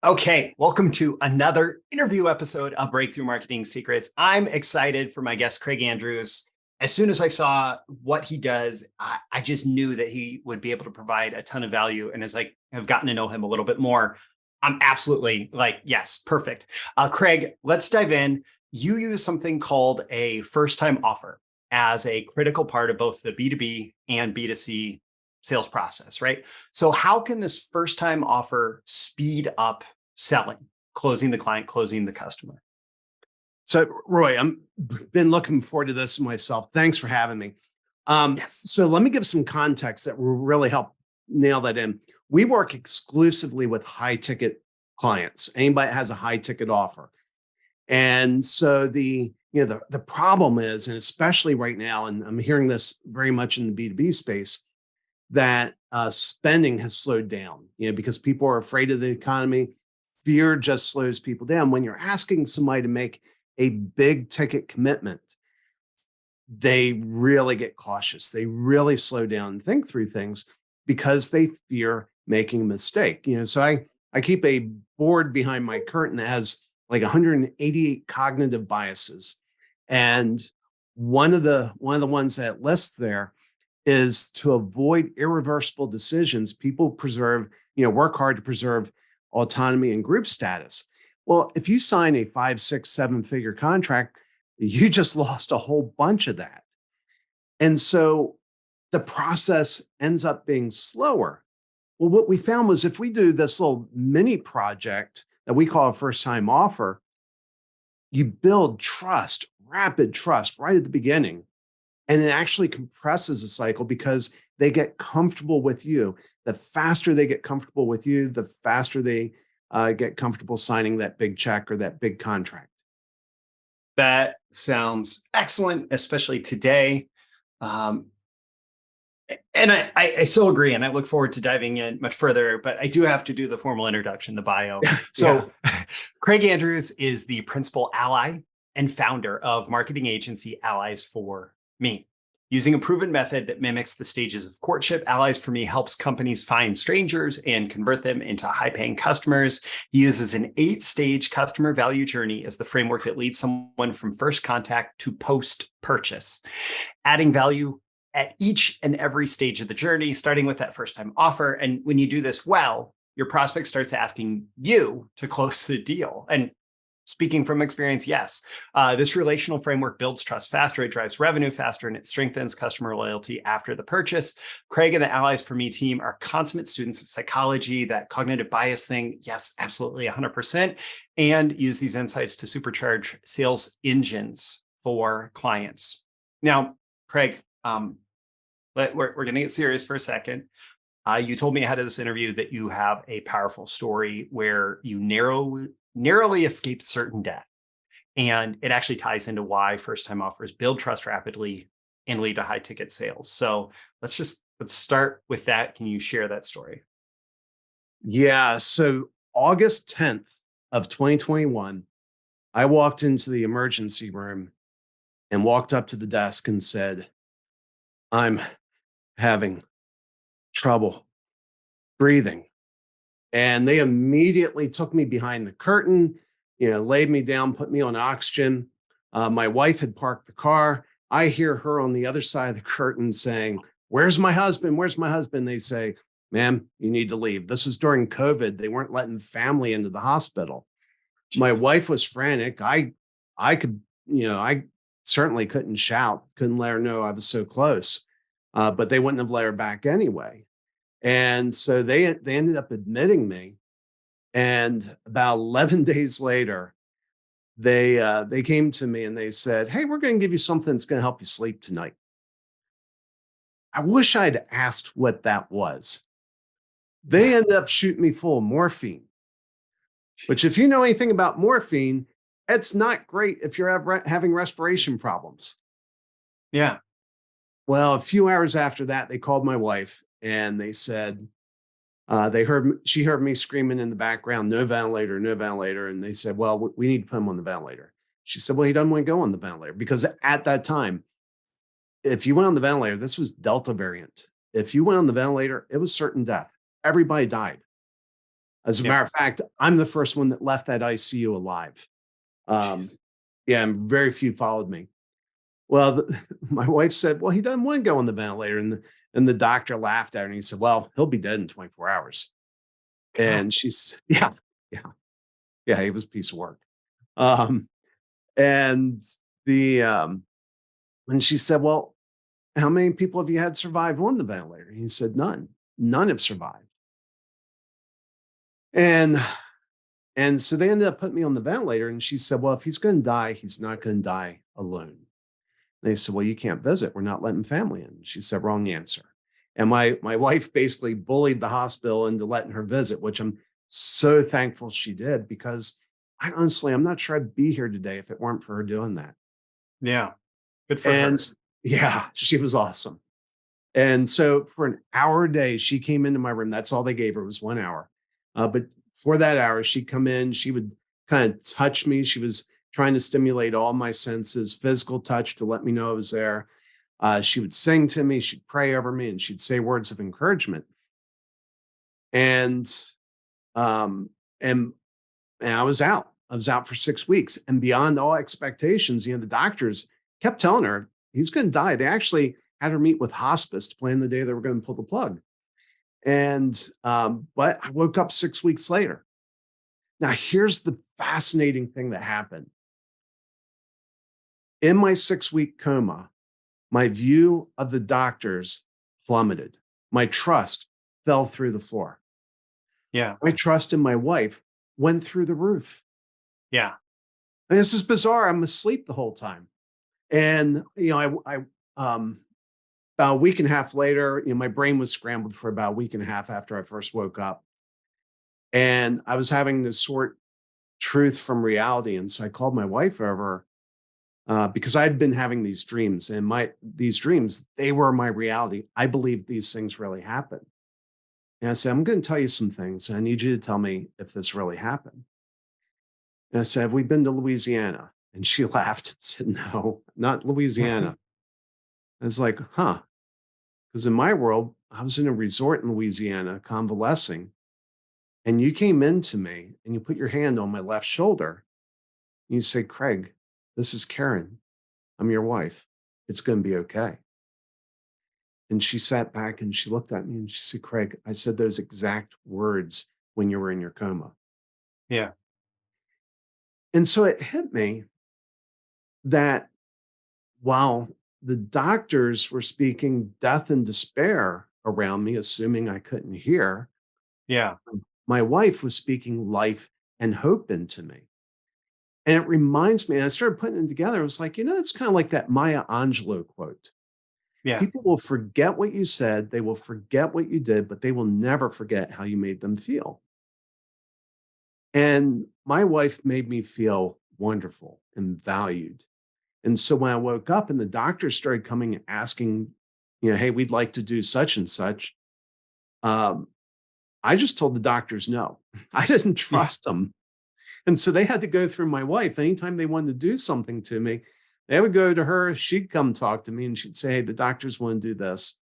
Okay, welcome to another interview episode of Breakthrough Marketing Secrets. I'm excited for my guest, Craig Andrews. As soon as I saw what he does, I just knew that he would be able to provide a ton of value. And as I have gotten to know him a little bit more, I'm absolutely like, yes, perfect. Craig, let's dive in. You use something called a first-time offer as a critical part of both the B2B and B2C sales process, right? So how can this first-time offer speed up selling, closing the client, closing the customer? So, Roy, I'm been looking forward to this myself. Thanks for having me. Yes. So let me give some context that will really help nail that in. We work exclusively with high ticket clients. Anybody that has a high ticket offer. And so the problem is, and especially right now, and I'm hearing this very much in the B2B space, that spending has slowed down, because people are afraid of the economy. Fear just slows people down. When you're asking somebody to make a big ticket commitment, they really get cautious. They really slow down and think through things because they fear making a mistake. So I keep a board behind my curtain that has like 188 cognitive biases. And one of the ones that lists there is to avoid irreversible decisions. People work hard to preserve autonomy and group status. Well, if you sign a 5, 6, 7-figure contract, you just lost a whole bunch of that. And so the process ends up being slower. Well, what we found was if we do this little mini project that we call a first-time offer, you build trust, rapid trust right at the beginning. And it actually compresses the cycle because they get comfortable with you. The faster they get comfortable with you, the faster they get comfortable signing that big check or that big contract. That sounds excellent, especially today. And I so agree, and I look forward to diving in much further, but I do have to do the formal introduction, the bio. So Craig Andrews is the principal ally and founder of marketing agency Allies for Me. Using a proven method that mimics the stages of courtship, Allies for Me helps companies find strangers and convert them into high-paying customers. He uses an 8-stage customer value journey as the framework that leads someone from first contact to post-purchase, adding value at each and every stage of the journey, starting with that first-time offer. And when you do this well, your prospect starts asking you to close the deal. And speaking from experience, yes, this relational framework builds trust faster, it drives revenue faster, and it strengthens customer loyalty after the purchase. Craig and the Allies for Me team are consummate students of psychology, that cognitive bias thing, yes, absolutely 100%, and use these insights to supercharge sales engines for clients. Now, Craig, we're going to get serious for a second. You told me ahead of this interview that you have a powerful story where you narrowly escaped certain death. And it actually ties into why first-time offers build trust rapidly and lead to high ticket sales. So let's start with that. Can you share that story? Yeah. So August 10th of 2021, I walked into the emergency room and walked up to the desk and said, I'm having trouble breathing. And they immediately took me behind the curtain, laid me down, put me on oxygen. My wife had parked the car. I hear her on the other side of the curtain saying, "Where's my husband? Where's my husband?" They say, "Ma'am, you need to leave." This was during COVID. They weren't letting family into the hospital. Jeez. My wife was frantic. I certainly couldn't shout, couldn't let her know I was so close, but they wouldn't have let her back anyway. And so they ended up admitting me. And about 11 days later, they came to me and they said, "Hey, we're going to give you something that's going to help you sleep tonight." I wish I'd asked what that was. They ended up shooting me full of morphine, which, if you know anything about morphine, it's not great if you're having respiration problems. Yeah. Well, a few hours after that, they called my wife and they said, she heard me screaming in the background, "No ventilator, no ventilator." And they said, "Well, we need to put him on the ventilator." She said, "Well, he doesn't want to go on the ventilator," because at that time, if you went on the ventilator, this was Delta variant. If you went on the ventilator, it was certain death. Everybody died. As a Yeah. matter of fact, I'm the first one that left that ICU alive. Jeez. Yeah, and very few followed me. Well, my wife said, "Well, he doesn't want to go on the ventilator," and the doctor laughed at her and he said, "Well, he'll be dead in 24 hours." God. And she's, yeah, yeah, yeah, he was a piece of work. Um, and the and she said, "Well, how many people have you had survive on the ventilator?" And he said, "None. None have survived." And so they ended up putting me on the ventilator. And she said, "Well, if he's going to die, he's not going to die alone." They said, "Well, you can't visit. We're not letting family in." She said, "Wrong answer." And my wife basically bullied the hospital into letting her visit, which I'm so thankful she did, because I'm not sure I'd be here today if it weren't for her doing that. Yeah. Good for And her. yeah, she was awesome. And so for an hour a day, she came into my room. That's all they gave her, was 1 hour. But for that hour, she'd come in, she would kind of touch me. She was trying to stimulate all my senses, physical touch to let me know I was there. She would sing to me, she'd pray over me, and she'd say words of encouragement. And um, and and I was out. I was out for 6 weeks, and beyond all expectations, the doctors kept telling her he's going to die. They actually had her meet with hospice to plan the day they were going to pull the plug. And but I woke up 6 weeks later. Now, here's the fascinating thing that happened. In my 6 week coma, my view of the doctors plummeted. My trust fell through the floor. Yeah. My trust in my wife went through the roof. Yeah. And this is bizarre. I'm asleep the whole time. And, about a week and a half later, my brain was scrambled for about a week and a half after I first woke up. And I was having to sort truth from reality. And so I called my wife over because I'd been having these dreams, and these dreams, they were my reality. I believe these things really happen. And I said, "I'm going to tell you some things. I need you to tell me if this really happened." And I said, "Have we been to Louisiana?" And she laughed and said, "No, not Louisiana." I was like, huh. Because in my world, I was in a resort in Louisiana convalescing. And you came into me and you put your hand on my left shoulder. And you say, "Craig, this is Karen. I'm your wife. It's going to be okay." And she sat back and she looked at me and she said, "Craig, I said those exact words when you were in your coma." Yeah. And so it hit me that while the doctors were speaking death and despair around me, assuming I couldn't hear, Yeah. my wife was speaking life and hope into me. And it reminds me, and I started putting it together. It was like, it's kind of like that Maya Angelou quote. Yeah. People will forget what you said, they will forget what you did, but they will never forget how you made them feel. And my wife made me feel wonderful and valued. And so when I woke up and the doctors started coming and asking, "Hey, we'd like to do such and such," um, I just told the doctors no. I didn't Yeah. trust them. And so they had to go through my wife. Anytime they wanted to do something to me, they would go to her. She'd come talk to me and she'd say, "Hey, the doctors want to do this."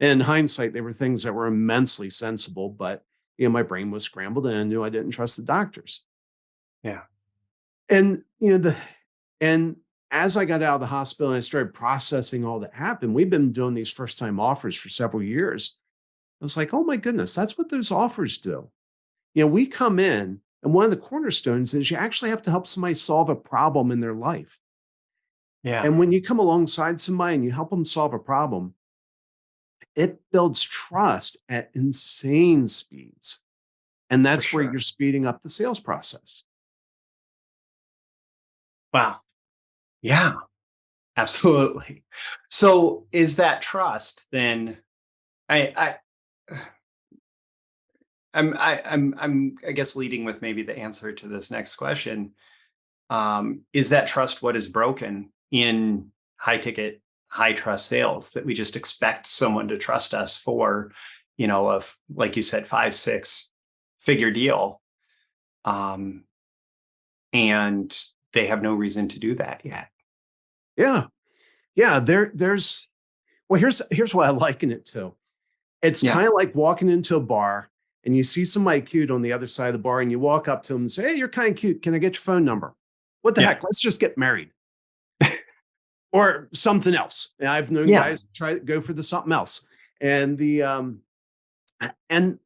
And in hindsight, they were things that were immensely sensible, but my brain was scrambled and I knew I didn't trust the doctors. Yeah. And and as I got out of the hospital and I started processing all that happened, we've been doing these first time offers for several years. I was like, "Oh my goodness, that's what those offers do." We come in, and one of the cornerstones is you actually have to help somebody solve a problem in their life. Yeah. And when you come alongside somebody and you help them solve a problem, it builds trust at insane speeds. And For that's where sure. you're speeding up the sales process. Wow. Yeah. Absolutely. So is that trust then? I I'm I guess leading with maybe the answer to this next question. Is that trust what is broken in high ticket, high trust sales, that we just expect someone to trust us for, like you said, 5, 6 figure deal, um, and they have no reason to do that yet. Yeah. Yeah. Well, here's what I liken it to. It's Yeah. kind of like walking into a bar and you see somebody cute on the other side of the bar and you walk up to them and say, hey, you're kind of cute. Can I get your phone number? What the heck? Let's just get married. Or something else. And I've known guys try to go for the something else. And and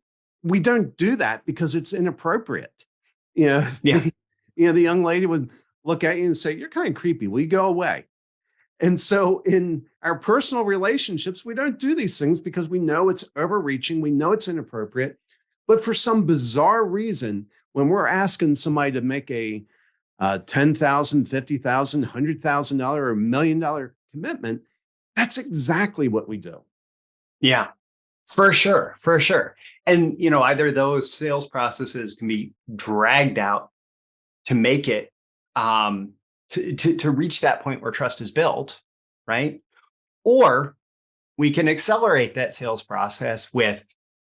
we don't do that because it's inappropriate. The young lady would look at you and say, you're kind of creepy. Will you go away? And so in our personal relationships, we don't do these things because we know it's overreaching. We know it's inappropriate. But for some bizarre reason, when we're asking somebody to make a $10,000, $50,000, $100,000, or $1 million commitment, that's exactly what we do. Yeah, for sure. For sure. And, either those sales processes can be dragged out to make it, to reach that point where trust is built, right? Or we can accelerate that sales process with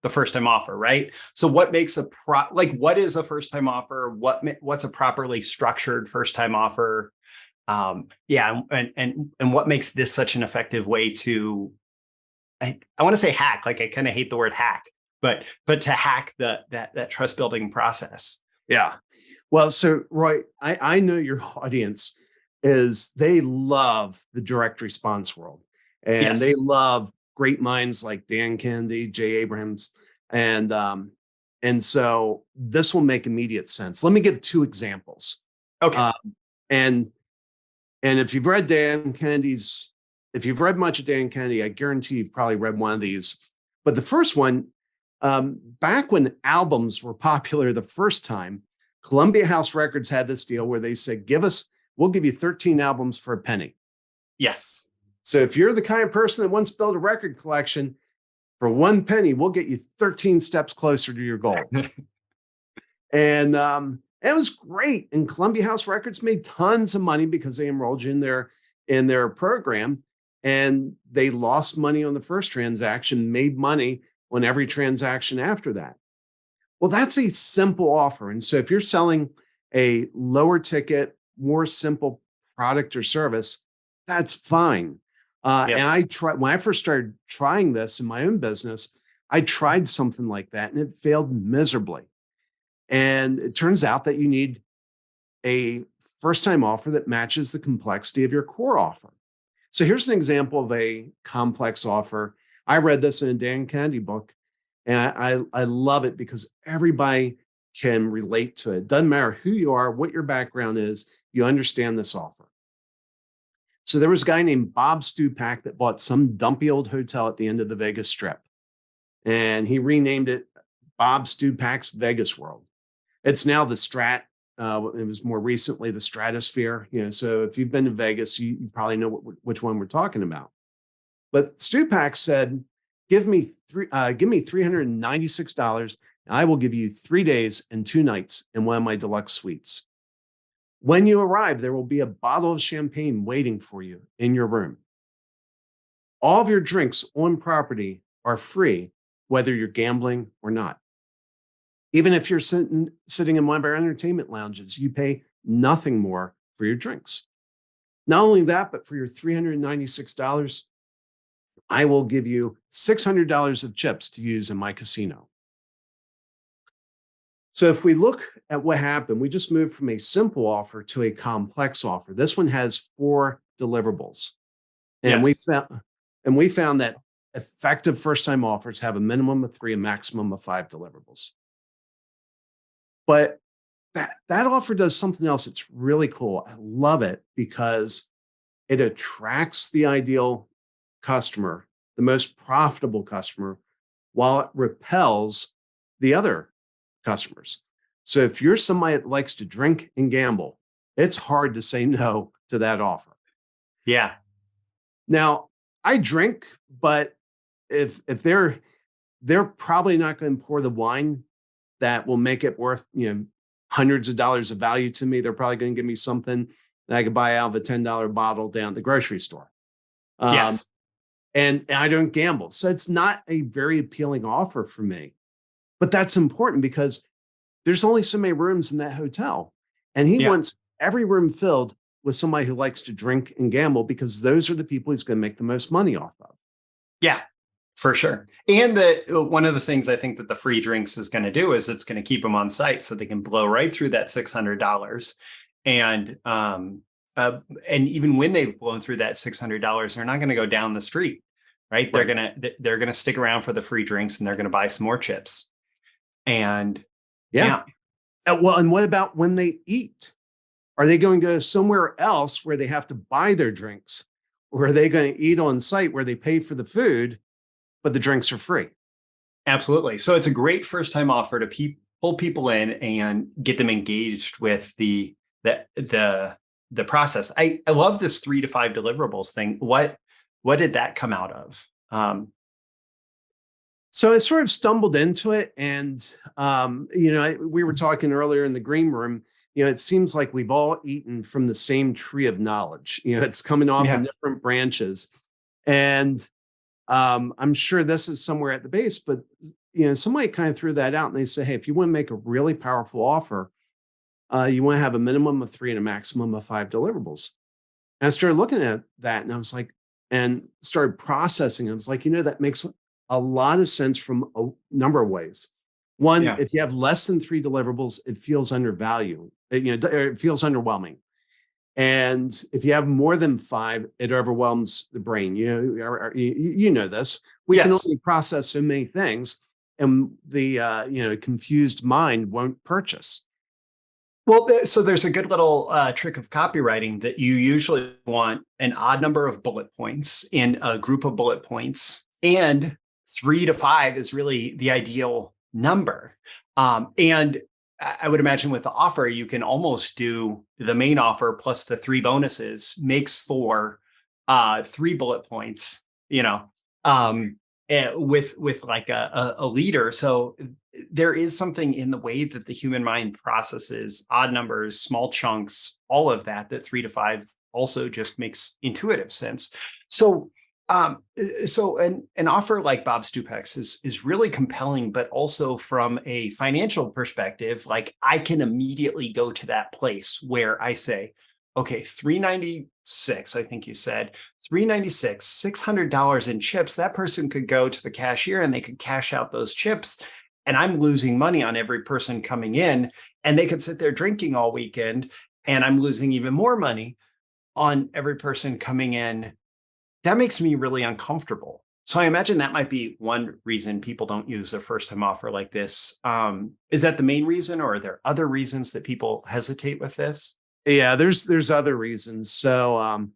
the first time offer, right? So what makes what is a first time offer? What's a properly structured first time offer? And what makes this such an effective way to, I want to say hack, I kind of hate the word hack, but to hack that trust building process. Yeah. Well, so Roy, I know your audience they love the direct response world, and they love great minds like Dan Kennedy, Jay Abrams, and so this will make immediate sense. Let me give 2 examples. Okay. And if you've read much of Dan Kennedy, I guarantee you've probably read one of these. But the first one, back when albums were popular the first time, Columbia House Records had this deal where they said, we'll give you 13 albums for a penny. Yes. So if you're the kind of person that wants to build a record collection, for 1 penny, we'll get you 13 steps closer to your goal. And it was great. And Columbia House Records made tons of money because they enrolled you in their program. And they lost money on the first transaction, made money on every transaction after that. Well, that's a simple offer. And so if you're selling a lower ticket, more simple product or service, that's fine. And when I first started trying this in my own business, I tried something like that and it failed miserably. And it turns out that you need a first time offer that matches the complexity of your core offer. So here's an example of a complex offer. I read this in a Dan Kennedy book, and I love it because everybody can relate to it. Doesn't matter who you are, what your background is, you understand this offer. So there was a guy named Bob Stupak that bought some dumpy old hotel at the end of the Vegas Strip. And he renamed it Bob Stupak's Vegas World. It's now the Strat. It was more recently the Stratosphere. So if you've been to Vegas, you probably know which one we're talking about. But Stupak said, give me $396, and I will give you 3 days and 2 nights in one of my deluxe suites. When you arrive, there will be a bottle of champagne waiting for you in your room. All of your drinks on property are free, whether you're gambling or not. Even if you're sitting in one of our entertainment lounges, you pay nothing more for your drinks. Not only that, but for your $396, I will give you $600 of chips to use in my casino. So if we look at what happened, we just moved from a simple offer to a complex offer. This one has 4 deliverables. And we found that effective first-time offers have a minimum of 3, a maximum of 5 deliverables. But that offer does something else that's really cool. I love it because it attracts the ideal customer, the most profitable customer, while it repels the other customers. So if you're somebody that likes to drink and gamble, it's hard to say no to that offer. Yeah. Now, I drink, but if they're probably not going to pour the wine that will make it worth, hundreds of dollars of value to me. They're probably going to give me something that I could buy out of a $10 bottle down at the grocery store. Yes. And I don't gamble. So it's not a very appealing offer for me. But that's important because there's only so many rooms in that hotel. And he wants every room filled with somebody who likes to drink and gamble because those are the people he's going to make the most money off of. Yeah, For sure. And one of the things I think that the free drinks is going to do is it's going to keep them on site so they can blow right through that $600. And and even when they've blown through that $600, they're not going to go down the street, right? They're gonna stick around for the free drinks and they're going to buy some more chips. And Yeah. Well, and what about when they eat? Are they going to go somewhere else where they have to buy their drinks? Or are they going to eat on site where they pay for the food, but the drinks are free? Absolutely. So it's a great first time offer to pull people in and get them engaged with the process. I love this 3 to 5 deliverables thing. What did that come out of? So I sort of stumbled into it, and we were talking earlier in the green room. It seems like we've all eaten from the same tree of knowledge. It's coming off in different branches, and I'm sure this is somewhere at the base. But somebody kind of threw that out, and they say, "Hey, if you want to make a really powerful offer, you want to have a minimum of 3 and a maximum of 5 deliverables." And I started looking at that, and I was like, and started processing. I was like, that makes a lot of sense from a number of ways. One, if you have less than 3 deliverables, it feels undervalued. It feels underwhelming. And if you have more than 5, it overwhelms the brain. You know this. We can only process so many things, and the confused mind won't purchase. Well, so there's a good little trick of copywriting that you usually want an odd number of bullet points in a group of bullet points, and 3 to 5 is really the ideal number. And I would imagine with the offer, you can almost do the main offer plus the 3 bonuses makes for 3 bullet points, with like a leader. So there is something in the way that the human mind processes odd numbers, small chunks, all of that 3 to 5 also just makes intuitive sense. So an offer like Bob Stupex is really compelling, but also from a financial perspective, like I can immediately go to that place where I say, okay, $396, I think you said, $396, $600 in chips. That person could go to the cashier and they could cash out those chips. And I'm losing money on every person coming in, and they could sit there drinking all weekend, and I'm losing even more money on every person coming in. That makes me really uncomfortable. So I imagine that might be one reason people don't use a first-time offer like this. Is that the main reason, or are there other reasons that people hesitate with this? Yeah, there's other reasons. So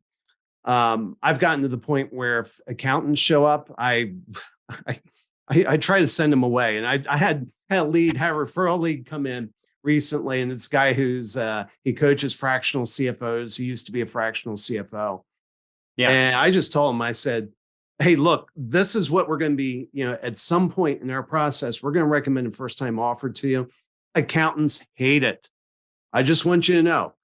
I've gotten to the point where if accountants show up, I try to send them away. And I had a referral lead come in recently, and it's a guy who's he coaches fractional CFOs. He used to be a fractional CFO. Yeah. And I just told him, I said, hey, look, this is what we're going to be, at some point in our process, we're going to recommend a first-time offer to you. Accountants hate it. I just want you to know,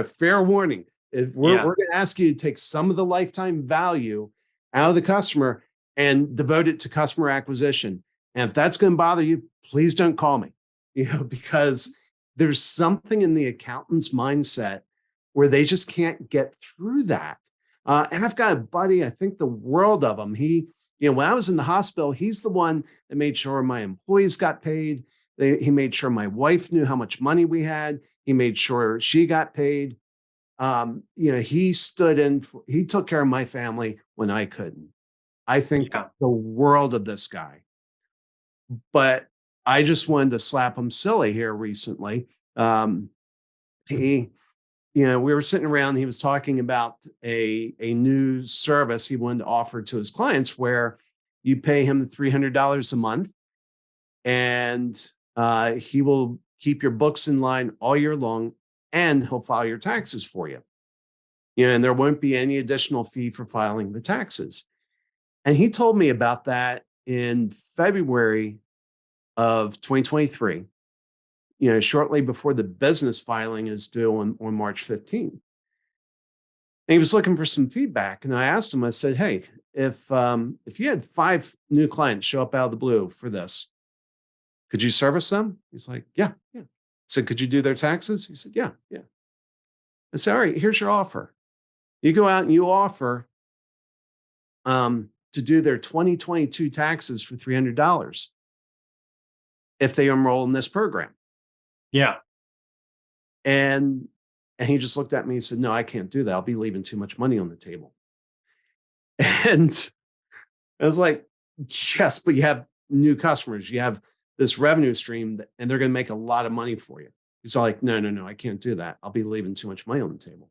fair warning. If we're going to ask you to take some of the lifetime value out of the customer and devote it to customer acquisition. And if that's going to bother you, please don't call me, because there's something in the accountant's mindset where they just can't get through that. And I've got a buddy, I think the world of him. He, when I was in the hospital, he's the one that made sure my employees got paid. He made sure my wife knew how much money we had. He made sure she got paid. He stood in, he took care of my family when I couldn't. I think the world of this guy. But I just wanted to slap him silly here recently. We were sitting around, he was talking about a new service he wanted to offer to his clients where you pay him $300 a month, and he will keep your books in line all year long, and he'll file your taxes for you. And there won't be any additional fee for filing the taxes. And he told me about that in February of 2023. Shortly before the business filing is due on March 15th. And he was looking for some feedback. And I asked him, I said, hey, if you had 5 new clients show up out of the blue for this, could you service them? He's like, yeah. I said, could you do their taxes? He said, yeah. I said, all right, here's your offer. You go out and you offer to do their 2022 taxes for $300 if they enroll in this program. Yeah. And he just looked at me and said, no, I can't do that. I'll be leaving too much money on the table. And I was like, yes, but you have new customers. You have this revenue stream and they're going to make a lot of money for you. He's like, no, I can't do that. I'll be leaving too much money on the table.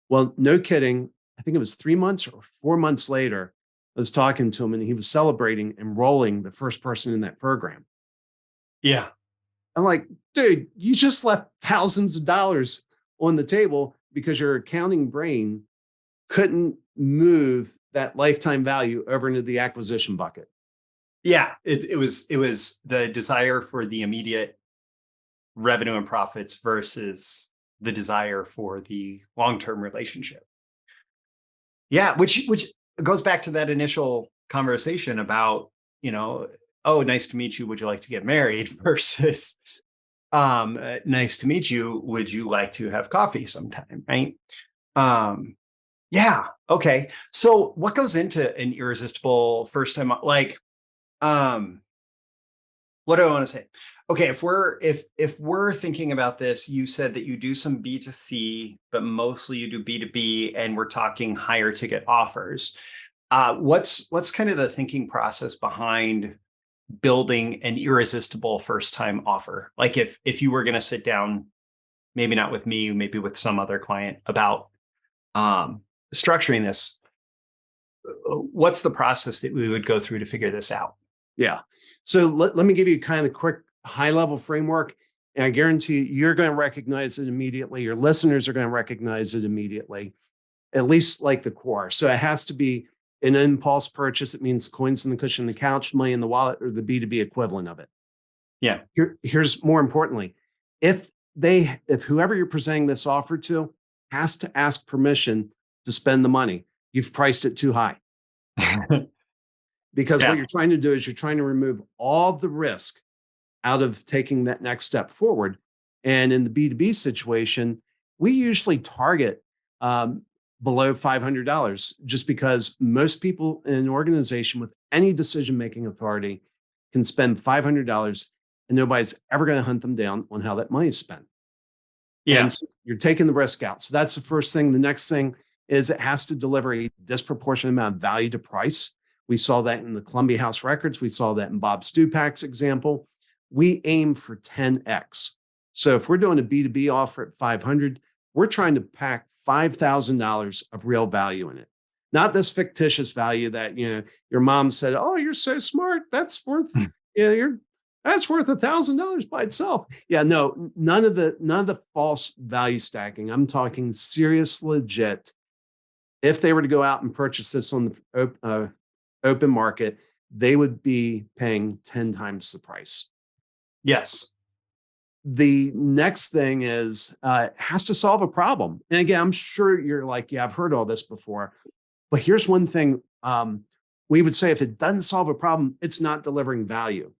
Well, no kidding. I think it was 3 months or 4 months later, I was talking to him and he was celebrating enrolling the first person in that program. Yeah. I'm like, dude, you just left thousands of dollars on the table because your accounting brain couldn't move that lifetime value over into the acquisition bucket. Yeah. It was the desire for the immediate revenue and profits versus the desire for the long-term relationship. Yeah. Which goes back to that initial conversation about, oh, nice to meet you. Would you like to get married? Versus, nice to meet you. Would you like to have coffee sometime? Right. Yeah. Okay. So what goes into an irresistible first time? Like, what do I want to say? Okay. If we're thinking about this, you said that you do some B2C, but mostly you do B2B, and we're talking higher ticket offers. What's kind of the thinking process behind building an irresistible first time offer? Like if you were going to sit down, maybe not with me, maybe with some other client about structuring this, what's the process that we would go through to figure this out? Yeah. So let me give you kind of a quick high level framework. And I guarantee you're going to recognize it immediately. Your listeners are going to recognize it immediately, at least like the core. So it has to be an impulse purchase. It means coins in the cushion of the couch, money in the wallet, or the B2B equivalent of it. Yeah. Here's more importantly, if whoever you're presenting this offer to has to ask permission to spend the money, you've priced it too high. Because what you're trying to do is you're trying to remove all the risk out of taking that next step forward. And in the B2B situation, we usually target below $500 just because most people in an organization with any decision-making authority can spend $500 and nobody's ever going to hunt them down on how that money is spent. Yeah. And so you're taking the risk out. So that's the first thing. The next thing is it has to deliver a disproportionate amount of value to price. We saw that in the Columbia House Records. We saw that in Bob Stupak's example. We aim for 10x. So if we're doing a B2B offer at 500, we're trying to pack $5,000 of real value in it. Not this fictitious value that, your mom said, oh, you're so smart. That's worth, that's worth $1,000 by itself. Yeah, no, none of the false value stacking. I'm talking serious, legit. If they were to go out and purchase this on the open market, they would be paying 10 times the price. Yes. The next thing is it has to solve a problem. And again, I'm sure you're like, yeah, I've heard all this before. But here's one thing we would say: if it doesn't solve a problem, it's not delivering value.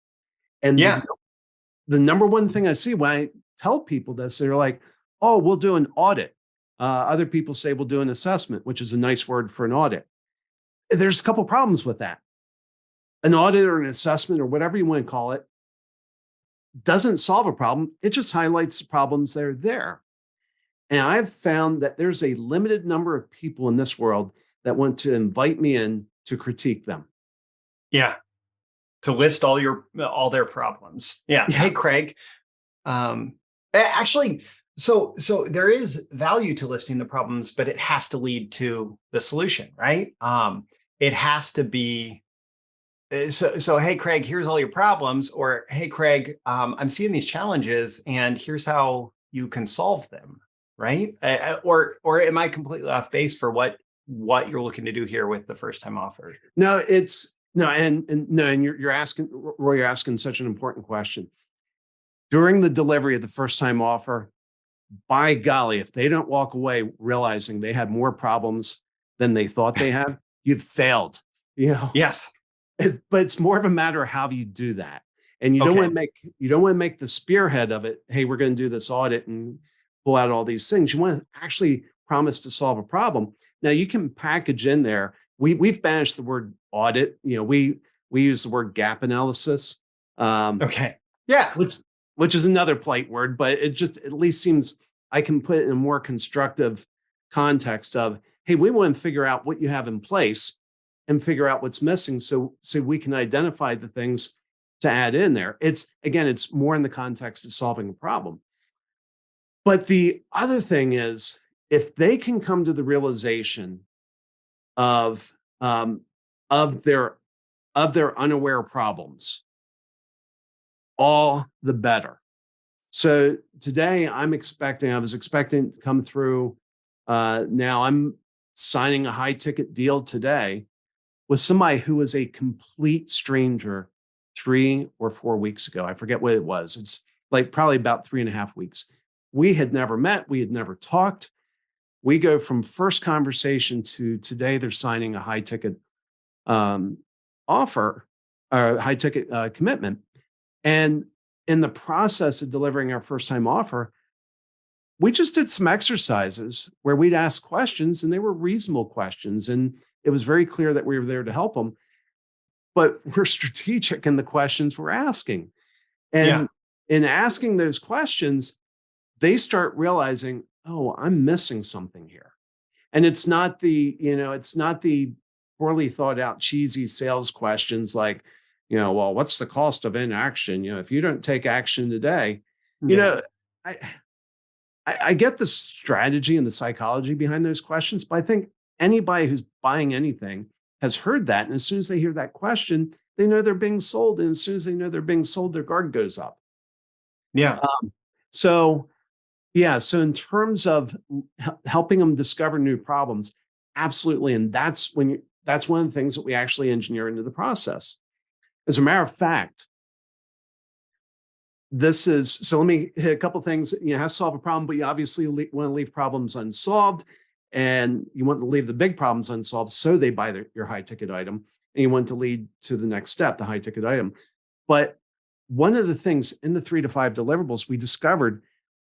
And the number one thing I see when I tell people this, they're like, oh, we'll do an audit. Other people say we'll do an assessment, which is a nice word for an audit. There's a couple problems with that. An audit or an assessment or whatever you want to call it doesn't solve a problem. It just highlights the problems that are there. And I've found that there's a limited number of people in this world that want to invite me in to critique them. Yeah. To list all their problems. Yeah. Hey, Craig. Actually, so there is value to listing the problems, but it has to lead to the solution, right? It has to be so hey, Craig, here's all your problems, or hey, Craig, I'm seeing these challenges and here's how you can solve them, right? Or am I completely off base for what you're looking to do here with the first time offer? No, and you're asking, Roy, you're asking such an important question. During the delivery of the first time offer, by golly, if they don't walk away realizing they had more problems than they thought they had, you've failed. Yes. But it's more of a matter of how you do that. And you don't want to make the spearhead of it, hey, we're going to do this audit and pull out all these things. You want to actually promise to solve a problem. Now you can package in there. We've banished the word audit. We use the word gap analysis. Okay. Yeah. Which is another polite word, but it just at least seems I can put it in a more constructive context of, hey, we want to figure out what you have in place and figure out what's missing so we can identify the things to add in there. It's more in the context of solving a problem. But the other thing is, if they can come to the realization of their unaware problems, all the better. So today I was expecting to come through. Now I'm signing a high ticket deal today with somebody who was a complete stranger 3 or 4 weeks ago. I forget what it was. It's like probably about 3.5 weeks. We had never met. We had never talked. We go from first conversation to today, they're signing a high ticket offer or high ticket commitment. And in the process of delivering our first time offer, we just did some exercises where we'd ask questions, and they were reasonable questions. And it was very clear that we were there to help them, but we're strategic in the questions we're asking. And in asking those questions, they start realizing, oh, I'm missing something here. And it's not the poorly thought out, cheesy sales questions like, well, what's the cost of inaction? If you don't take action today, I get the strategy and the psychology behind those questions, but I think anybody who's buying anything has heard that. And as soon as they hear that question, they know they're being sold. And as soon as they know they're being sold, their guard goes up. Yeah. So in terms of helping them discover new problems, absolutely. And that's one of the things that we actually engineer into the process. As a matter of fact, so let me hit a couple of things. You have to solve a problem, but you obviously want to leave problems unsolved, and you want to leave the big problems unsolved so they buy your high ticket item, and you want to lead to the next step, the high ticket item. But one of the things in the 3 to 5 deliverables, we discovered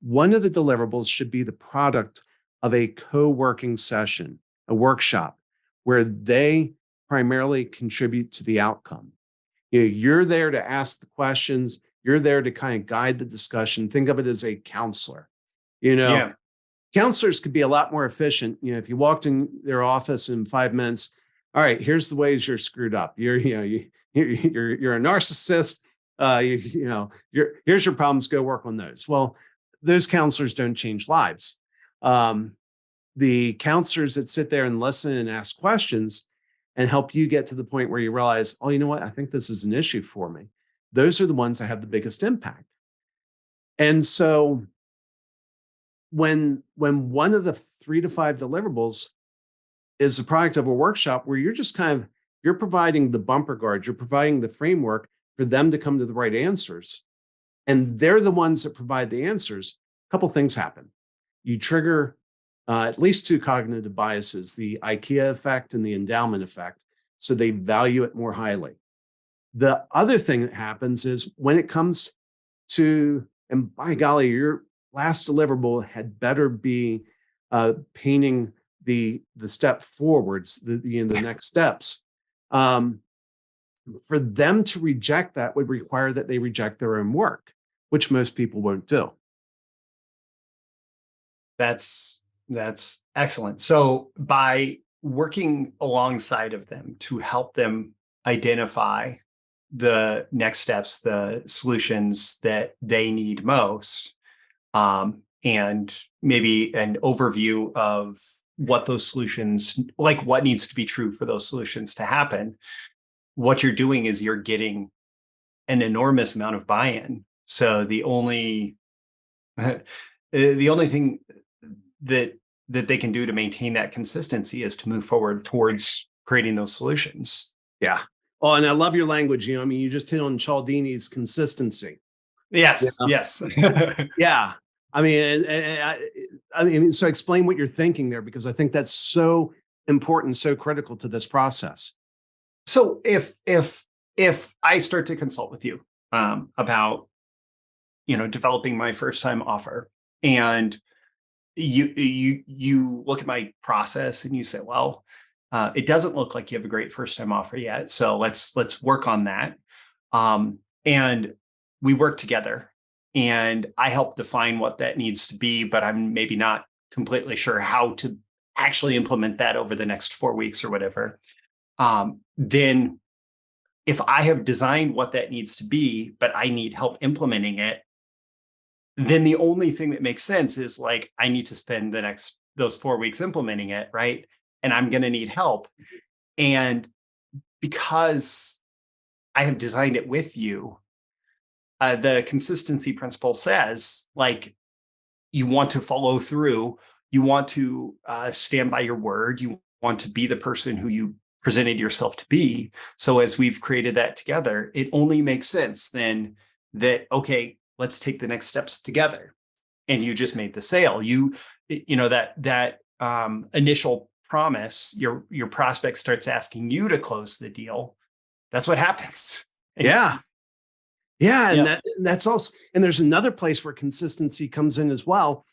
one of the deliverables should be the product of a co-working session, a workshop, where they primarily contribute to the outcome. You're there to ask the questions. You're there to kind of guide the discussion. Think of it as a counselor. Counselors could be a lot more efficient. If you walked in their office in 5 minutes, all right, here's the ways you're screwed up. You're a narcissist. Here's your problems. Go work on those. Well, those counselors don't change lives. The counselors that sit there and listen and ask questions and help you get to the point where you realize, oh, you know what? I think this is an issue for me. Those are the ones that have the biggest impact. And so when one of the 3 to 5 deliverables is a product of a workshop where you're providing the bumper guard, you're providing the framework for them to come to the right answers, and they're the ones that provide the answers, a couple things happen. You trigger at least 2 cognitive biases, the IKEA effect and the endowment effect, so they value it more highly. The other thing that happens is when it comes to, and by golly, your last deliverable had better be painting the step forwards, the next steps. For them to reject that would require that they reject their own work, which most people won't do. That's excellent. So by working alongside of them to help them identify the next steps, the solutions that they need most, and maybe an overview of what those solutions, like what needs to be true for those solutions to happen, what you're doing is you're getting an enormous amount of buy-in. So the only thing that they can do to maintain that consistency is to move forward towards creating those solutions. Yeah. Oh, and I love your language. You just hit on Cialdini's consistency. Yes. Yes. Yeah. So explain what you're thinking there, because I think that's so important, so critical to this process. So if I start to consult with you about developing my first time offer, and you look at my process and you say, well, It doesn't look like you have a great first time offer yet. So let's work on that. And we work together, and I help define what that needs to be, but I'm maybe not completely sure how to actually implement that over the next 4 weeks or whatever. Then if I have designed what that needs to be, but I need help implementing it, then the only thing that makes sense is like, I need to spend those 4 weeks implementing it, right? And I'm going to need help. And because I have designed it with you, the consistency principle says, like, you want to follow through, you want to stand by your word, you want to be the person who you presented yourself to be. So as we've created that together, it only makes sense then that, okay, let's take the next steps together. And you just made the sale. You know, that initial promise, your prospect starts asking you to close the deal. That's what happens. Yeah. And that's also, and there's another place where consistency comes in as well,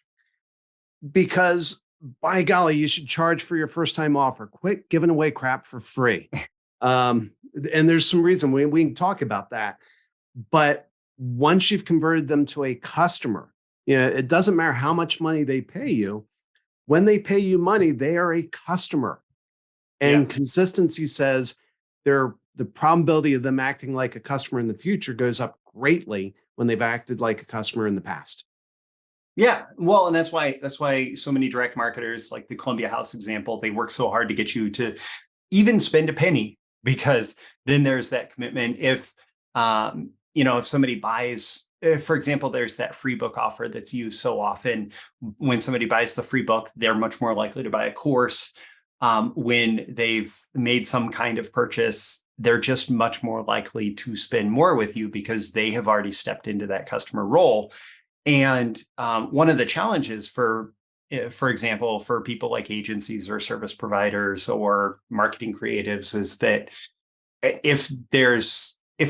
because by golly, you should charge for your first time offer. Quit giving away crap for free. And there's some reason we can talk about that. But once you've converted them to a customer, it doesn't matter how much money they pay you. When they pay you money, they are a customer. And consistency says the probability of them acting like a customer in the future goes up greatly when they've acted like a customer in the past. Yeah, well, and that's why so many direct marketers, like the Columbia House example, they work so hard to get you to even spend a penny, because then there's that commitment. If if somebody buys, for example, there's that free book offer that's used so often. When somebody buys the free book, they're much more likely to buy a course. When they've made some kind of purchase, they're just much more likely to spend more with you because they have already stepped into that customer role. And one of the challenges for example, for people like agencies or service providers or marketing creatives is that if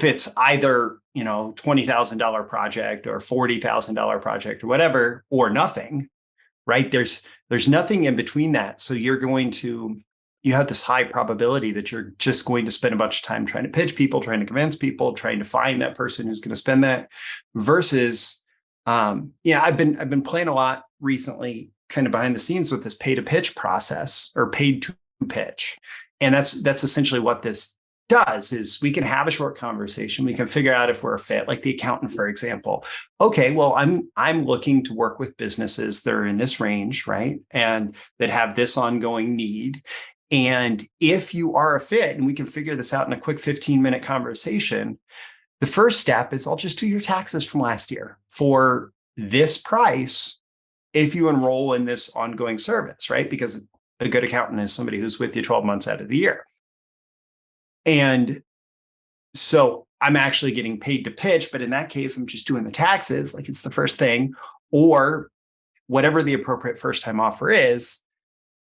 it's either, $20,000 project or $40,000 project or whatever, or nothing, right? There's nothing in between that. So you have this high probability that you're just going to spend a bunch of time trying to pitch people, trying to convince people, trying to find that person who's going to spend that, versus I've been playing a lot recently, kind of behind the scenes, with this pay to pitch process, or paid to pitch. And that's essentially what this does. Is we can have a short conversation. We can figure out if we're a fit, like the accountant, for example. Okay, well, I'm looking to work with businesses that are in this range, right? And that have this ongoing need. And if you are a fit, and we can figure this out in a quick 15-minute conversation, the first step is I'll just do your taxes from last year for this price if you enroll in this ongoing service, right? Because a good accountant is somebody who's with you 12 months out of the year. And so I'm actually getting paid to pitch, but in that case, I'm just doing the taxes, like it's the first thing, or whatever the appropriate first time offer is,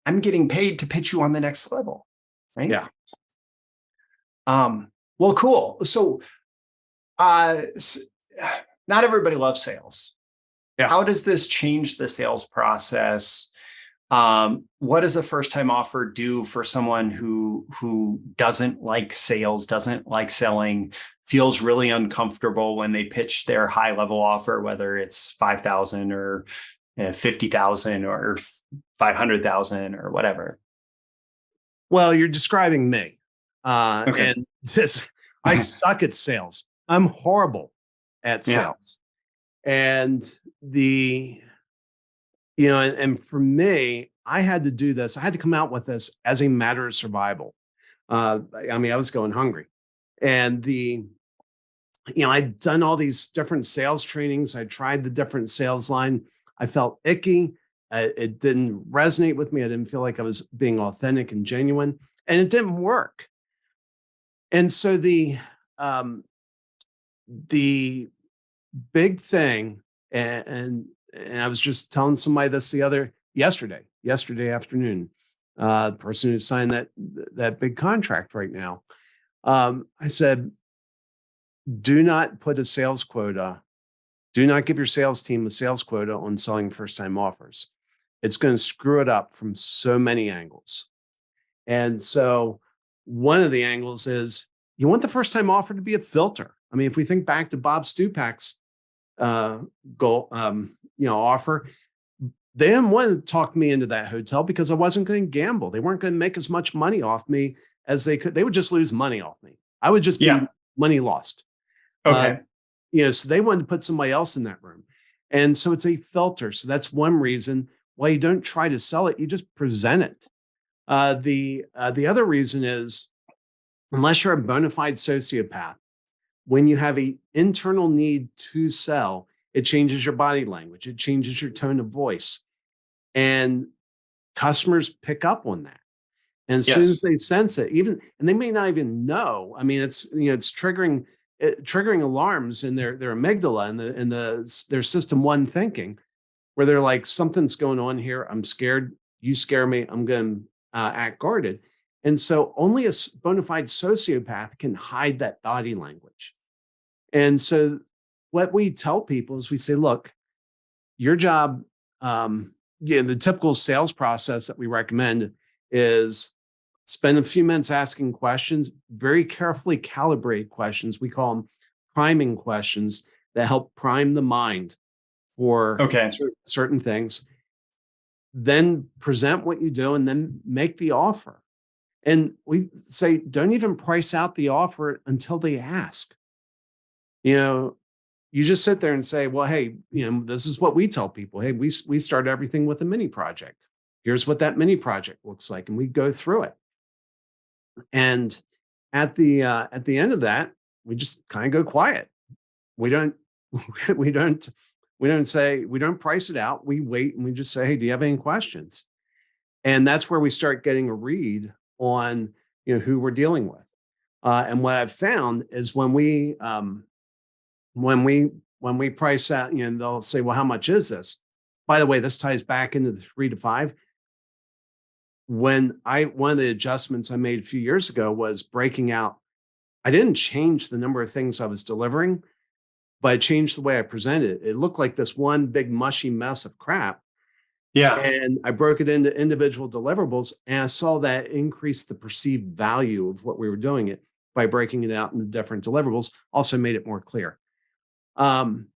I'm getting paid to pitch you on the next level, right? Yeah. Well, cool. So not everybody loves sales. Yeah. How does this change the sales process? What does a first-time offer do for someone who doesn't like sales, doesn't like selling, feels really uncomfortable when they pitch their high-level offer, whether it's 5,000 or 50,000 or 500,000 or whatever? Well, you're describing me. Okay. And I suck at sales. I'm horrible at sales. And and for me, I had to do this. I had to come out with this as a matter of survival. I was going hungry, and I'd done all these different sales trainings. I tried the different sales line. I felt icky. It didn't resonate with me. I didn't feel like I was being authentic and genuine, and it didn't work. And so the big thing, and I was just telling somebody this yesterday afternoon, the person who signed that big contract right now. I said, do not put a sales quota. Do not give your sales team a sales quota on selling first-time offers. It's going to screw it up from so many angles. And so one of the angles is you want the first time offer to be a filter. I mean, if we think back to Bob Stupak's goal, offer, they didn't want to talk me into that hotel because I wasn't going to gamble. They weren't going to make as much money off me as they could. They would just lose money off me. I would just be money lost. Okay. So they wanted to put somebody else in that room. And so it's a filter. So that's one reason why you don't try to sell it. You just present it. The other reason is, unless you're a bona fide sociopath, when you have an internal need to sell, it changes your body language. It changes your tone of voice. And customers pick up on that. And as soon as they sense it, and they may not even know. I mean, it's triggering alarms in their amygdala and their system one thinking, where they're like, something's going on here. I'm scared. You scare me. I'm going to act guarded. And so only a bona fide sociopath can hide that body language. And so what we tell people is we say, look, your job, the typical sales process that we recommend is spend a few minutes asking questions, very carefully calibrate questions. We call them priming questions that help prime the mind for certain things. Then present what you do and then make the offer. And we say, don't even price out the offer until they ask. You just sit there and say, well, hey, this is what we tell people. Hey, we start everything with a mini project. Here's what that mini project looks like. And we go through it. And at the end of that, we just kind of go quiet. We don't price it out. We wait and we just say, hey, do you have any questions? And that's where we start getting a read on, who we're dealing with. And what I've found is when we price out, they'll say, well, how much is this? By the way, this ties back into the 3 to 5. One of the adjustments I made a few years ago was breaking out. I didn't change the number of things I was delivering, but I changed the way I presented it. It looked like this one big mushy mess of crap. Yeah. And I broke it into individual deliverables, and I saw that increase the perceived value of what we were doing it by breaking it out into different deliverables. Also made it more clear. And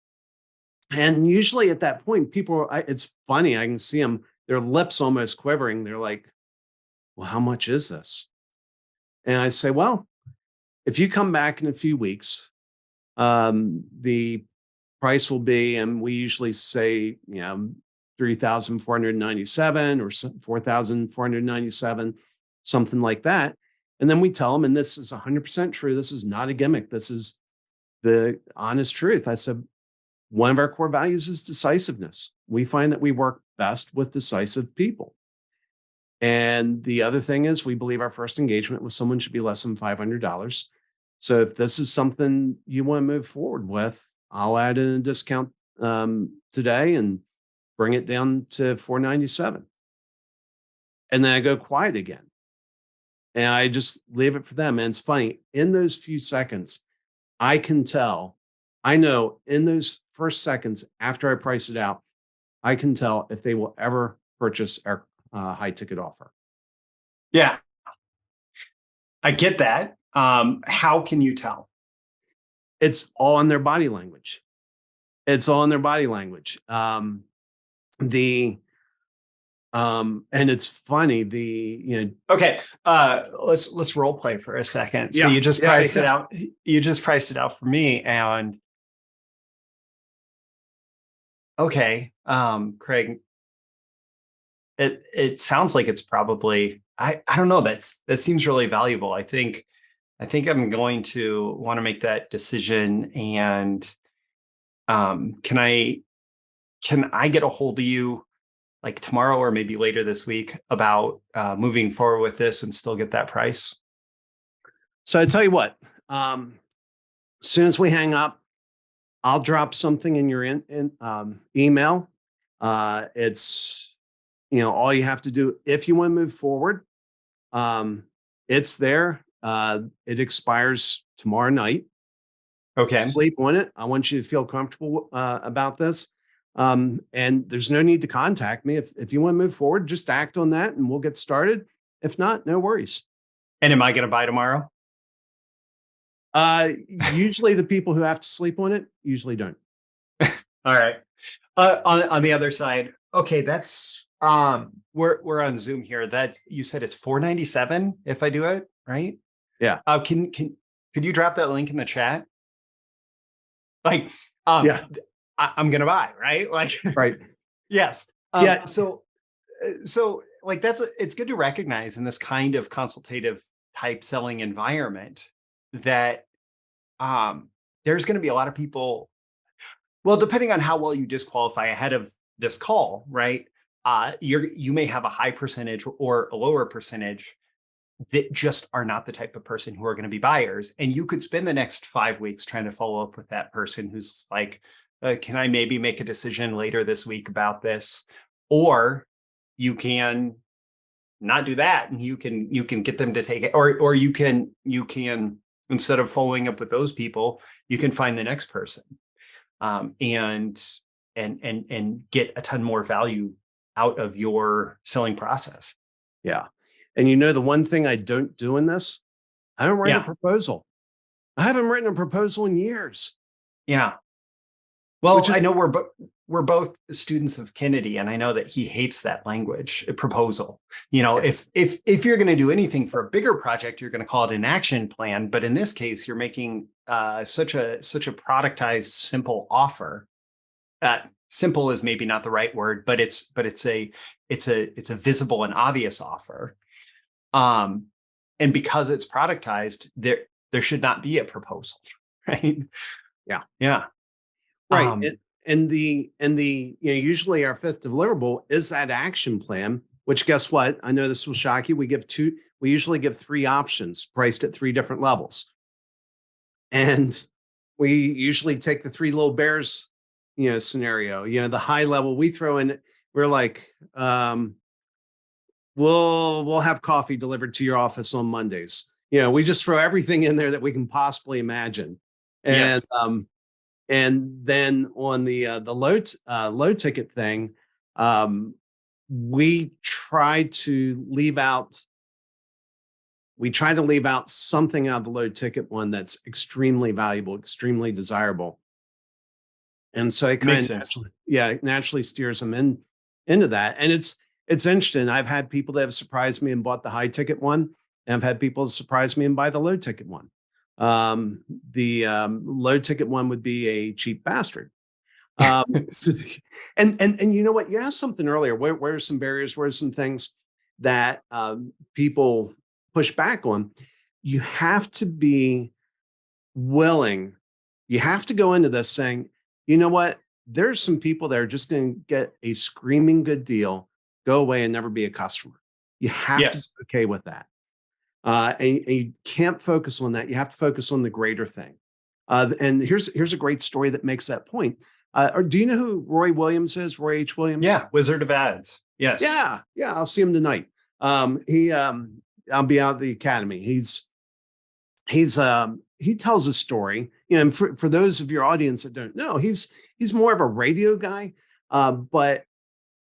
usually at that point, it's funny. I can see them, their lips almost quivering. They're like, well, how much is this? And I say, well, if you come back in a few weeks, the price will be, and we usually say, $3,497 or $4,497, something like that. And then we tell them, and this is 100% true. This is not a gimmick. This is the honest truth. I said, one of our core values is decisiveness. We find that we work best with decisive people. And the other thing is, we believe our first engagement with someone should be less than $500. So if this is something you want to move forward with, I'll add in a discount today and bring it down to $497. And then I go quiet again. And I just leave it for them. And it's funny, in those few seconds, I can tell, I know in those first seconds after I price it out, I can tell if they will ever purchase our high ticket offer. Yeah, I get that. How can you tell? It's all in their body language. It's all in their body language. And it's funny, Okay. Let's role play for a second. So you just priced it out. You just priced it out for me. And okay, Craig, it sounds like it's probably, I don't know. That seems really valuable. I think I'm going to want to make that decision. And can I get a hold of you like tomorrow or maybe later this week about moving forward with this and still get that price? So I tell you what, as soon as we hang up, I'll drop something in your email. It's, all you have to do if you want to move forward. It's there. It expires tomorrow night. Okay. Sleep on it. I want you to feel comfortable about this. And there's no need to contact me. If you want to move forward, just act on that and we'll get started. If not, no worries. And am I going to buy tomorrow? Usually the people who have to sleep on it usually don't. All right. On the other side, okay, that's we're on Zoom here. That you said it's $497 if I do it, right? Yeah. Could you drop that link in the chat? Like, yeah, I'm gonna buy, right? Like, right. Yes. Yeah. So like it's good to recognize in this kind of consultative type selling environment that there's going to be a lot of people. Well, depending on how well you disqualify ahead of this call, right? You may have a high percentage or a lower percentage that just are not the type of person who are going to be buyers. And you could spend the next 5 weeks trying to follow up with that person who's like, can I maybe make a decision later this week about this? Or you can not do that, and you can get them to take it, or you can instead of following up with those people, you can find the next person, and get a ton more value out of your selling process. Yeah. And the one thing I don't do in this, I don't write a proposal. I haven't written a proposal in years. Yeah. Well, I know we're both students of Kennedy, and I know that he hates that language, a proposal. If you're going to do anything for a bigger project, you're going to call it an action plan. But in this case, you're making such a productized, simple offer. Simple is maybe not the right word, but it's a visible and obvious offer. And because it's productized, there should not be a proposal, right? Yeah. Yeah. Right. And usually our fifth deliverable is that action plan, which, guess what? I know this will shock you. We usually give 3 options priced at 3 different levels. And we usually take the 3 little bears, scenario, the high level we throw in, we're like, we'll have coffee delivered to your office on Mondays. We just throw everything in there that we can possibly imagine. And, yes. And then on the low ticket thing, we try to leave out something out of the low ticket one that's extremely valuable, extremely desirable. And so it kind of naturally steers them into that. And it's interesting. I've had people that have surprised me and bought the high ticket one, and I've had people surprise me and buy the low ticket one. The low ticket one would be a cheap bastard. And you know what? You asked something earlier. Where are some barriers? Where are some things that people push back on? You have to be willing. You have to go into this saying, you know what? There's some people that are just going to get a screaming good deal, go away and never be a customer. You have to be okay with that. And you can't focus on that. You have to focus on the greater thing. And here's a great story that makes that point. Do you know who Roy Williams is? Roy H. Williams? Yeah, Wizard of Ads. Yes. Yeah. I'll see him tonight. I'll be out at the academy. He tells a story. And for those of your audience that don't know, he's more of a radio guy. But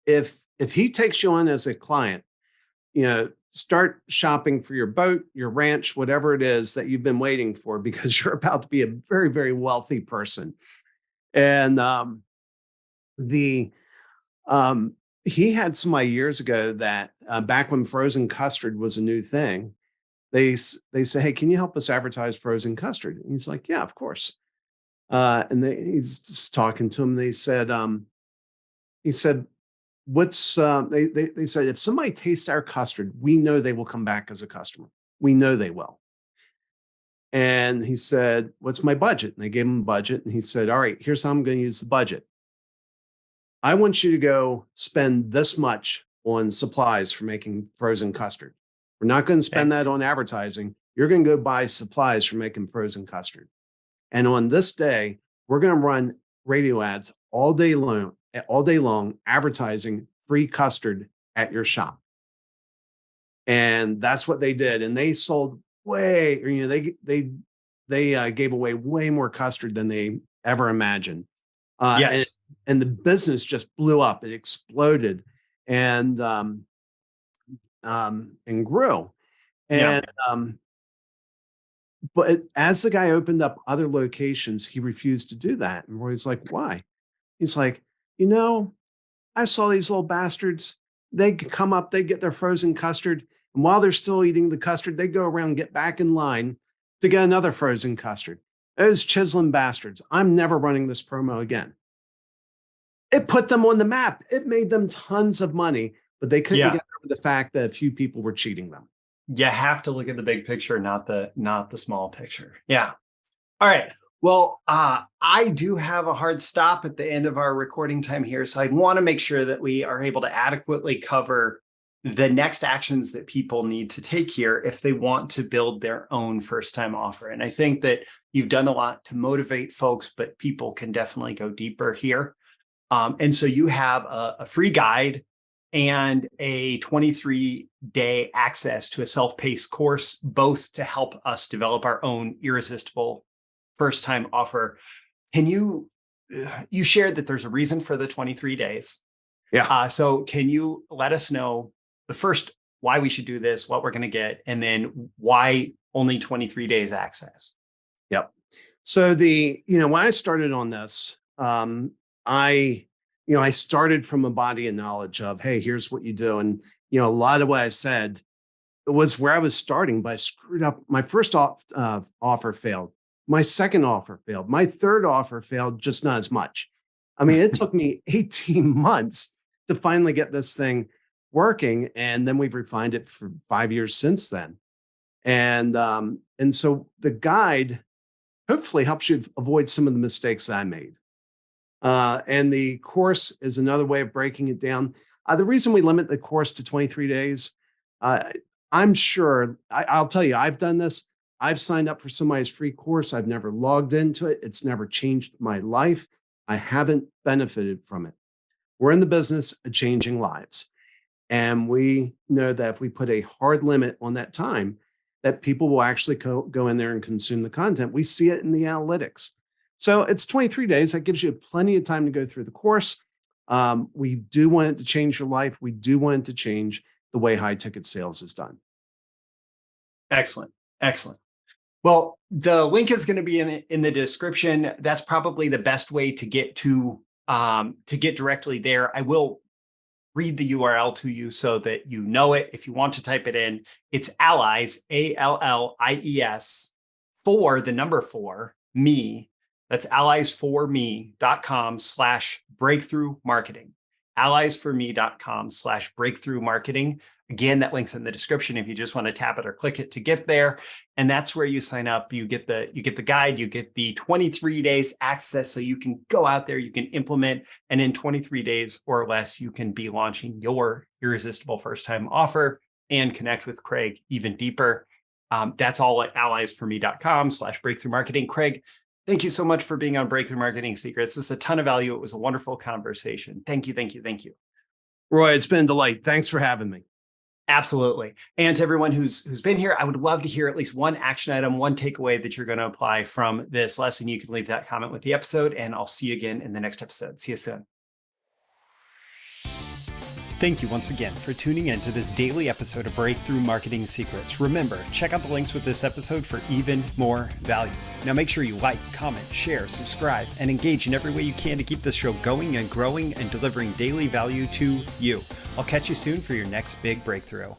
if he takes you on as a client, start shopping for your boat, your ranch, whatever it is that you've been waiting for, because you're about to be a very, very wealthy person. And he had somebody years ago that back when frozen custard was a new thing, they say, hey, can you help us advertise frozen custard? And he's like, yeah, of course. And he's just talking to him. He said, what's they said, if somebody tastes our custard, we know they will come back as a customer. We know they will. And he said, what's my budget? And they gave him a budget. And he said, all right, here's how I'm going to use the budget. I want you to go spend this much on supplies for making frozen custard. We're not going to spend that on advertising. You're going to go buy supplies for making frozen custard. And on this day, we're going to run radio ads all day long, advertising free custard at your shop. And that's what they did. And they sold they gave away way more custard than they ever imagined. Yes. And the business just blew up. It exploded. And and grew. And but as the guy opened up other locations, he refused to do that. And Roy's like, why? He's like, I saw these little bastards. They come up, they get their frozen custard. And while they're still eating the custard, they go around and get back in line to get another frozen custard. Those chiseling bastards. I'm never running this promo again. It put them on the map. It made them tons of money, but they couldn't get over the fact that a few people were cheating them. You have to look at the big picture, not the small picture. Yeah. All right. Well, I do have a hard stop at the end of our recording time here. So I want to make sure that we are able to adequately cover the next actions that people need to take here if they want to build their own first-time offer. And I think that you've done a lot to motivate folks, but people can definitely go deeper here. And so you have a free guide and a 23-day access to a self-paced course, both to help us develop our own irresistible first-time offer. Can you shared that there's a reason for the 23 days. Yeah. So can you let us know the first, why we should do this, what we're going to get, and then why only 23 days access? Yep. So when I started on this, I started from a body of knowledge of, hey, here's what you do. And, a lot of what I said was where I was starting, but I screwed up. My first offer failed. My second offer failed. My third offer failed, just not as much. I mean, it took me 18 months to finally get this thing working. And then we've refined it for 5 years since then. And so the guide hopefully helps you avoid some of the mistakes I made. And the course is another way of breaking it down. The reason we limit the course to 23 days, I'm sure, I'll tell you, I've done this. I've signed up for somebody's free course. I've never logged into it. It's never changed my life. I haven't benefited from it. We're in the business of changing lives. And we know that if we put a hard limit on that time, that people will actually go in there and consume the content. We see it in the analytics. So it's 23 days. That gives you plenty of time to go through the course. We do want it to change your life. We do want it to change the way high ticket sales is done. Excellent. Excellent. Well, the link is going to be in the description. That's probably the best way to get get directly there. I will read the URL to you so that you know it. If you want to type it in, it's allies, ALLIES, for the number 4, me. That's alliesforme.com/breakthrough marketing. alliesforme.com/breakthrough marketing. Again, that link's in the description if you just want to tap it or click it to get there. And that's where you sign up. You get the guide, you get the 23 days access so you can go out there, you can implement, and in 23 days or less, you can be launching your irresistible first-time offer and connect with Craig even deeper. That's all at alliesforme.com/breakthrough marketing. Craig, thank you so much for being on Breakthrough Marketing Secrets. This is a ton of value. It was a wonderful conversation. Thank you, thank you, thank you. Roy, it's been a delight. Thanks for having me. Absolutely. And to everyone who's been here, I would love to hear at least one action item, one takeaway that you're going to apply from this lesson. You can leave that comment with the episode, and I'll see you again in the next episode. See you soon. Thank you once again for tuning in to this daily episode of Breakthrough Marketing Secrets. Remember, check out the links with this episode for even more value. Now make sure you like, comment, share, subscribe, and engage in every way you can to keep this show going and growing and delivering daily value to you. I'll catch you soon for your next big breakthrough.